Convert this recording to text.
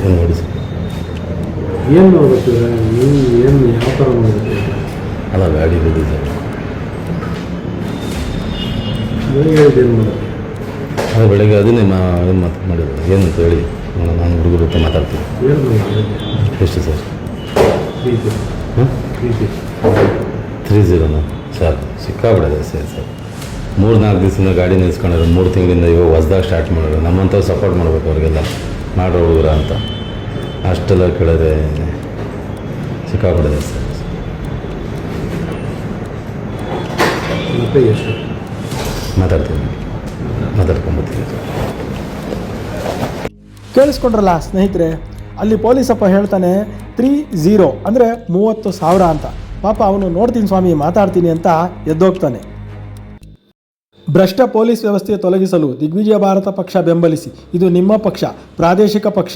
ಏನು ನೋಡಿ ಸರ್. ಏನು ನೋಡುತ್ತೀರ ನೀವು? ಏನು ಯಾವ ಥರ ನೋಡುತ್ತೀರ? ಅಲ್ಲ ಗಾಡಿ ಹೋಗಿದೆ ಸರ್. ಬೆಳಿಗ್ಗೆ ಏನು ಮಾಡೋದು? ಅದೇ ಬೆಳಗ್ಗೆ ಅದನ್ನೇ ಮಾಡಿದ್ರು ಏನಂತ ಹೇಳಿ ನಾನು ಹುಡುಗರ ಜೊತೆ ಮಾತಾಡ್ತೀನಿ. ಏನು ಮಾಡೋದು? ಎಷ್ಟು ಸರ್? 30. ಹಾಂ 30. 30 ಸರ್ ಸಿಕ್ಕಾಬಿಡೋದೆ ಸರ್. 3-4 ದಿವಸದಿಂದ ಗಾಡಿ ನಿಲ್ಸ್ಕೊಂಡಿರೋ 3 ತಿಂಗಳಿಂದ ಇವಾಗ ಹೊಸ್ದಾಗಿ ಸ್ಟಾರ್ಟ್ ಮಾಡೋರು. ನಮ್ಮಂಥವ್ರು ಸಪೋರ್ಟ್ ಮಾಡಬೇಕು ಅವ್ರಿಗೆಲ್ಲ ಮಾಡೋ ಹುಡುಗರ ಅಂತ. ಅಷ್ಟೆಲ್ಲ ಕೇಳಿದ್ರೆ ಸಿಕ್ಕಾಬಿಡೋದೆ ಸರ್. ಮತ್ತೆ ಎಷ್ಟು ಮಾತಾಡ್ಕೊಂಬತ್ತೀನಿ ಸರ್. ಕೇಳಿಸ್ಕೊಂಡ್ರಲ್ಲ ಸ್ನೇಹಿತರೆ, ಅಲ್ಲಿ ಪೊಲೀಸಪ್ಪ ಹೇಳ್ತಾನೆ 30 ಅಂದರೆ 30,000 ಅಂತ. ಪಾಪ ಅವನು ನೋಡ್ತೀನಿ ಸ್ವಾಮಿ ಮಾತಾಡ್ತೀನಿ ಅಂತ ಎದ್ದೋಗ್ತಾನೆ. ಭ್ರಷ್ಟ ಪೊಲೀಸ್ ವ್ಯವಸ್ಥೆ ತೊಲಗಿಸಲು ದಿಗ್ವಿಜಯ ಭಾರತ ಪಕ್ಷ ಬೆಂಬಲಿಸಿ. ಇದು ನಿಮ್ಮ ಪಕ್ಷ, ಪ್ರಾದೇಶಿಕ ಪಕ್ಷ.